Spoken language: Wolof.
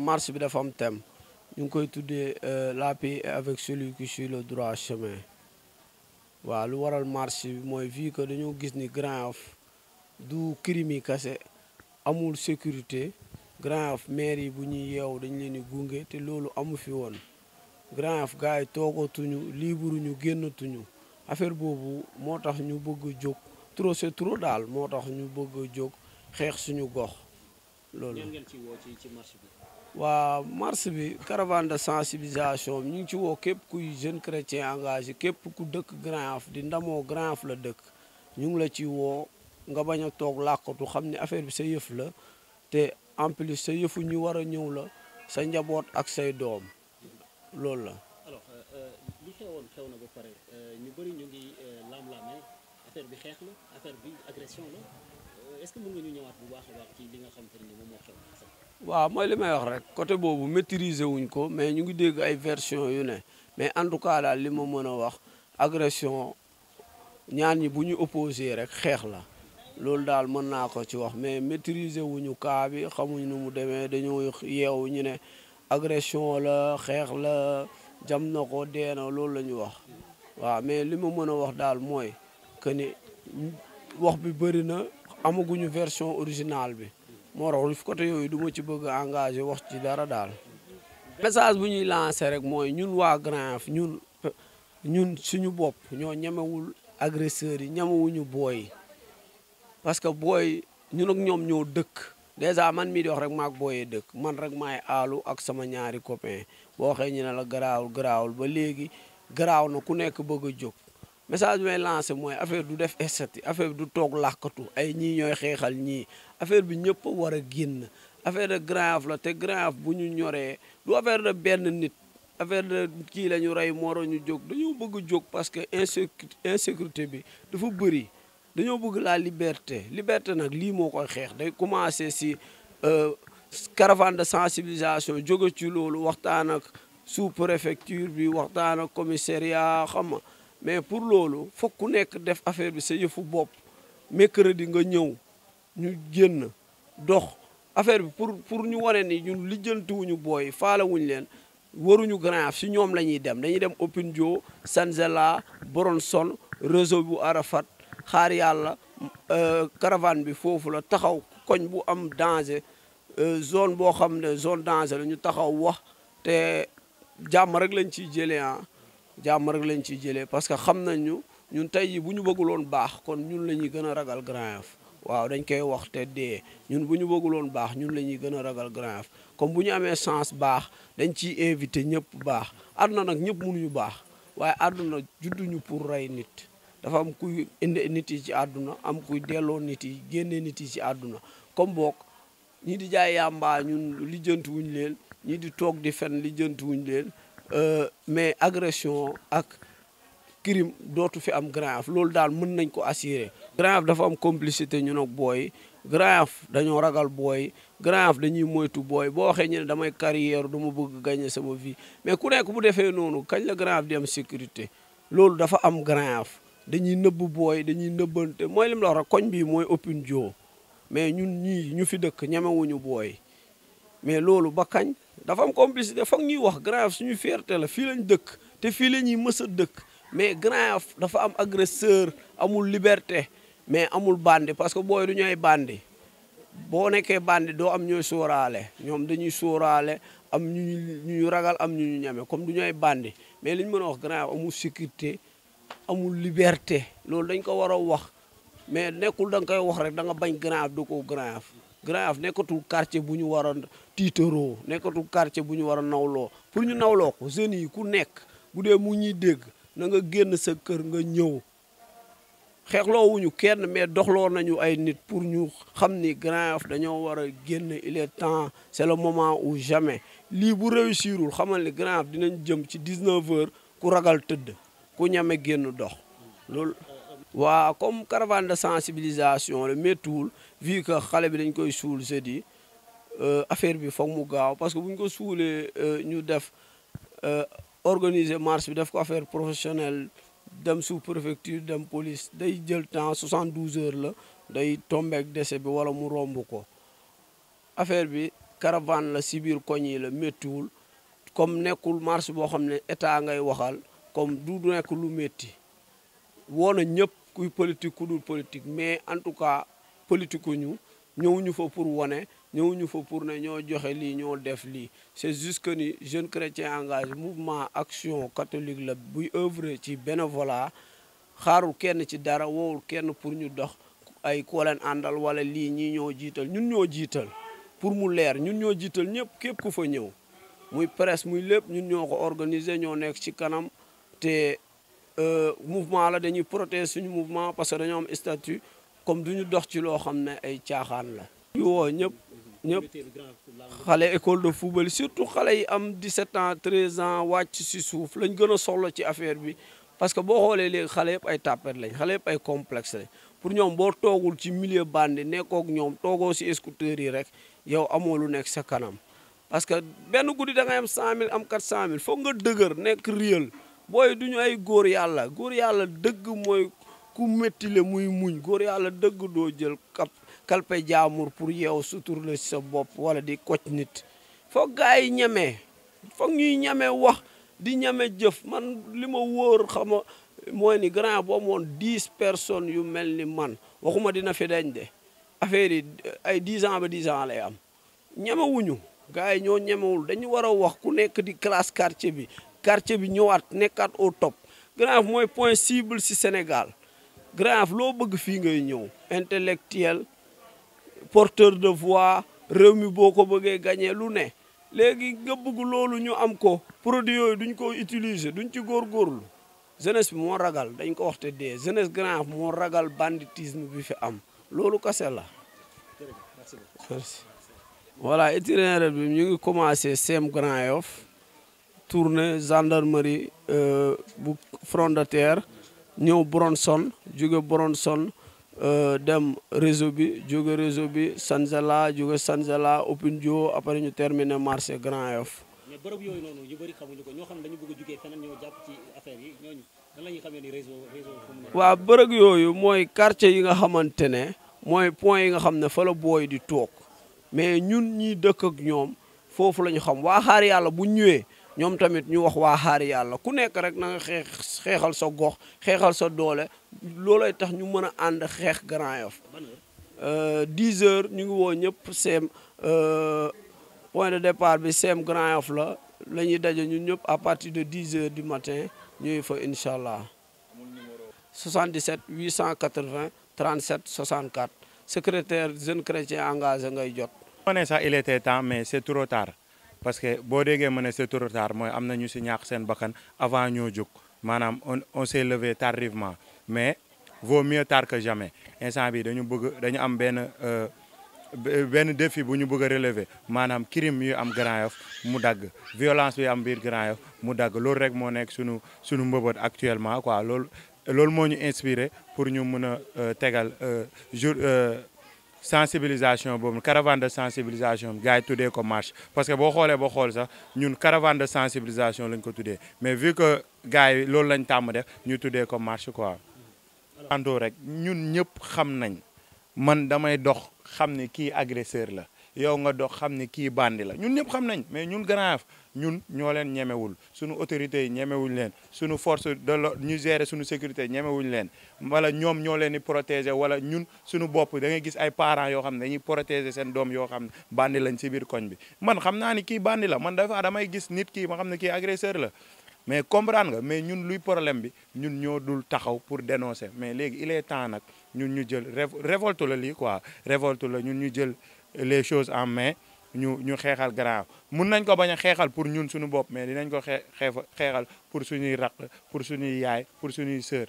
marche bi dafa am thème ñu ngi koy tuddee la paix est avec celui qui suit le droit chemin. waaw lu waral marche bi mooy vu que dañoo gis ni Grand Yoff du crime yi kese amul sécurité Grand Yoff maire yi bu ñuy yeewu dañ leen di gunge te loolu amu fi woon Grand Yoff gars yi toogatuñu libre ñu génnatuñu affaire boobu moo tax ñu bëgg a jóg trop c'est trop daal moo tax ñu bëgg a jóg xeex suñu gox loolu. ngeen ci woo ci marche bi. waa marche bi caravane de sensibilisation ñu ngi ci woo képp kuy jeune chrétien engagé képp ku dëkk Grand Yoff di ndamoo Grand Yoff la dëkk ñu ngi la ci woo nga bañ a toog làkkatu xam ne affaire bi sa yëf la te en plus sa yëfu ñu war a ñëw la sa njaboot ak say doom loolu la. alors li xewoon xew na ba pare ñu bëri ñu ngi lam-lamee affaire bi xeex la affaire bi agression la est-ce que mën nga ñu ñëwaat bu baax a baax ci li nga xam te ne moom moo xew. waaw mooy li may wax rek côté boobu maîtriser wuñ ko mais ñu ngi dégg ay version yu ne mais en tout cas daal li ma mën a wax agression ñaan ñi bu ñu opposé rek xeex la loolu daal mën naa ko ci wax mais maîtriser wuñu cas bi xamuñ nu mu demee dañoo yeewu ñu ne agression la xeex la jam na ko dee na loolu la ñu wax waaw mais li ma mën a wax daal mooy que ni wax bi bëri na amaguñu version originale bi moo tax côté yooyu du ma ci bëgg a engagé wax ci dara daal. message bu ñuy lancé rek mooy ñun waa Grand Yoff ñun suñu bopp ñoo ñemewul agresseurs yi ñemewuñu booy parce que booy ñun ak ñoom ñoo dëkk dèjà man mii di wax rek maak booyee dëkk man rek maay aalu ak sama ñaari copain boo waxee ñu ne la garaawul ba léegi garaaw na ku nekk bëgg a jóg. message bi may lancé mooy affaire du def estati affaire bi du toog làkkatu ay ñii ñooy xeexal ñii affaire bi ñëpp a war a génn affaire de Grand Yoff la te Grand Yoff bu ñu ñoree du affaire de benn nit affaire de kii la ñu rey moo ñu jóg dañoo bëgg jóg parce que insécurité bi dafa bëri dañoo bëgg la liberté nag lii moo koy xeex day commencé si caravane de sensibilisation jóge ci loolu waxtaan ak sous-préfecture bi waxtaan ak commissariat xam nga mais pour loolu foog ku nekk def affaire bi sa yëfu bopp mercredi nga ñëw ñu génn dox affaire bi pour ñu wane ni ñun lijjantiwuñu booy faalawuñu leen waruñu Grand Yoff si ñoom la ñuy dem dañuy dem Opinjo Sanzela Bronson réseau bu Arafat xaar yàlla caravane bi foofu la taxaw koñ bu am danger zone boo xam ne zone danger la ñu taxaw wax te jàmm rek lañ ciy jëlee jàmm rek lañ ciy jëlee parce que xam nañu ñun tey jii bu ñu bëgguloon baax kon ñun la ñuy gën a ragal Grand Yoff waaw dañ koy wax te dee ñun bu ñu bëgguloon baax ñun la ñuy gën a ragal Grand Yoff comme bu ñu amee chance baax dañ ciy invité ñëpp baax àdduna nag ñëpp mënuñu baax waaye àdduna judduñu pour rey nit dafa am kuy indi nit yi ci àdduna am kuy delloo nit yi génne nit yi ci àdduna comme boog ñii di jaay yàmbaa ñun lijjanti wuñ leen ñii di toog di fen lijjanti wuñ leen mais agression ak crime dootu fi am Grand Yoff loolu daal mën nañ ko assurer. Grand Yoff dafa am complicité ñun ak booy Grand Yoff dañoo ragal booy Grand Yoff dañuy moytu booy boo waxee ñu ne damay carrière dama bëgg gagner sama vie mais ku nekk bu defee noonu kañ la Grand Yoff di am sécurité loolu dafa am Grand Yoff dañuy nëbb booy dañuy nëbbante mooy lim la wax rek koñ bii mooy Opinjo mais ñun ñii ñu fi dëkk ñemewuñu booy mais loolu ba kañ dafa am complicité foog ñuy wax Grand Yoff suñu fierté la fii lañ dëkk te fii la ñuy mës a dëkk mais Grand Yoff dafa am agresseur amul liberté mais amul bandi parce que booy du ñooy bandi boo nekkee bandi doo am ñooy sóoraale ñoom dañuy sóoraale am ñu ragal am ñu ñame comme du ñooy bandi mais li ñu mën a wax Grand Yoff amul sécurité amul liberté loolu dañ ko war a wax mais nekkul da nga koy wax rek da nga bañ Grand Yoff do ko Grand Yoff Grand Yoff nekkatul quartier bu ñu war a tiitaroo nekkatul quartier bu ñu war a nawloo pour ñu nawloo ko jeunes yi ku nekk bu dee mu ñuy dégg na nga génn sa kër nga ñëw xeexloo wuñu kenn mais doxloo nañu ay nit pour ñu xam ni Grand Yoff dañoo war a génn il est temps c'est le moment ou jamais lii bu réussirul xamal ni Grand Yoff dinañ jëm ci 19h ku ragal tëdd ku ñame génn dox loolu. waa comme caravane de sensibilisation la méttuwul vu que xale bi dañ koy suul jeudi affaire bi foog mu gaaw parce que bu ñu ko suulee ñu def organiser marche bi def ko affaire professionnelle dem sous préfecture dem police day jël temps 72 heures la day tombeek décès bi wala mu romb ko affaire bi caravane la si biir koñ yi la méttiwul comme nekkul marche boo xam ne état ngay waxal comme du nekk lu métti woo na ñëpp kuy politique ku dul politique mais en tout cas politique ñu ñëwuñu fa pour wane ñëwuñu fa pour ne ñoo joxe lii ñoo def lii c'est juste que ni jeune chrétien engagé mouvement action catholique la buy œuvrer ci bénévolat xaarul kenn ci dara woowul kenn pour ñu dox ay koo leen àndal wala lii ñii ñoo jiital ñun ñoo jiital pour mu leer ñun ñoo jiital ñëpp képp ku fa ñëw muy presse muy lépp ñun ñoo ko organiser ñoo nekk ci kanam te mouvement la dañuy protéger suñu mouvement parce que dañoo am statut comme duñu dox ci loo xam ne ay caaxaan la. yu woo ñëpp xale école de football surtout xale yi am 17 ans 13 ans wàcc si suuf lañ gën a soxla ci affaire bi parce que boo xoolee léegi xale yëpp ay tapet lañ xale yëpp ay complexe lañ pour ñoom boo toogul ci milieu bandi nekkook ñoom toogoo si scooter yi rek yow amoo lu nekk sa kanam parce que benn guddi da ngay am 100000 am 400000 foog nga dëgër nekk réel booy duñu ay góor yàlla dëgg mooy ku métti le muy muñ góor yàlla dëgg doo jël kalpe jaamur pour yeew sutur la sa bopp wala di koc nit foog gars yi ñemee foog ñuy ñemee wax di ñeme jëf man li ma wóor xama mooy ni grand boo moon 10 personnes yu mel ni man waxuma dina fi dañ de affaire yi ay 10 ans ba 10 ans lay am ñemewuñu gars yi ñoo ñemewul dañu war a wax ku nekk di classe quartier bi ñëwaat nekkaat au top Grand Yoff mooy point cible ci Sénégal Grand Yoff loo bëgg fii ngay ñëw intellectuel porteur de voix réew mi boo ko bëggee gagné lu ne léegi nga bëgg loolu ñu am ko produit yooyu duñ ko utiliser duñ ci góorgóorlu jeunesse bi moo ragal dañ ko waxte dee jeunesse Grand Yoff moo ragal banditisme bi fi am loolu kese la. Merci. Voilà itinéraire bi ñu ngi commencé CEM Grand Yoff tournée gendarmerie bu front de terre ñëw Bronson jóge Bronson dem réseau bi jóge réseau bi Sanzala jóge Sanzala Opindio après ñu terminé marché Grand Yoff. mais bërëb yooyu noonu ñu bëri xamuñu ko ñoo xam ne dañu bëgg a jugee feneen ñoo jàpp ci affaire yi ñooñu nan la ñuy xamee ni réseau waaw bërëb yooyu mooy quartier yi nga xamante ne mooy point yi nga xam ne fa la booy di toog mais ñun ñi dëkk ak ñoom foofu la ñu xam waa xaar yàlla bu ñëwee ñoom tamit ñu wax waa xaar yàlla ku nekk rek na nga xeexal sa gox xeexal sa doole loolay tax ñu mën a ànd xeex Grand Yoff 10 heures ñu ngi woo ñëpp CEM point de départ bi CEM Grand Yoff la ñuy daje ñun ñëpp à partir de 10 heures du matin ñuy fa incha allah 77 880 37 64 secrétaire jeune chrétien engagé ngay jot. ma ne sax il était temps mais c'est trop tard parce que boo déggee ma ne c'est trop tard mooy am na ñu si ñàkk seen bakkan avant ñoo jóg maanaam on s'est levé tardivement mais vaut mieux tard que jamais instant bi dañu am benn défi bu ñu bëgg a relever maanaam crime yu am Grand Yoff mu dagg violence bi am biir Grand Yoff mu dagg loolu rek moo nekk sunu mbëbët actuellement quoi loolu moo ñu inspiré pour ñu mën a tegal sensibilisation boobu caravane de sensibilisation bi gars yi tuddee ko marche parce que boo xool sax ñun caravane de sensibilisation lañ ko tuddee mais vu que gars yi loolu lañ tàmm def ñu tuddee ko marche quoi. ando rek ñun ñëpp xam nañ man damay dox xam ne kii agresseur la yow nga dox xam ne kii bandi la ñun ñëpp xam nañ mais ñun Grand Yoff ñun ñoo leen ñemewul suñu autorités yi ñemewuñ leen suñu force de l'ordre ñu gérer suñu sécurité ñemewuñ leen wala ñoom ñoo leen di protéger wala ñun suñu bopp da ngay gis ay parents yoo xam ne dañuy protéger seen doom yoo xam ne bandi lañ ci biir koñ bi man xam naa ni kii bandi la man damay gis nit kii ma xam ne kii agresseur la mais comprendre nga mais ñun luy problème bi ñun ñoo dul taxaw pour dénoncer mais léegi il est temps nag ñun ñu jël révolte la lii quoi révolte la ñun ñu jël les choses en main ñu xeexal Grand Yoff mun nañ ko bañ a xeexal pour ñun suñu bopp mais dinañ ko xeexal pour suñuy raq pour suñuy yaay pour suñuy sœur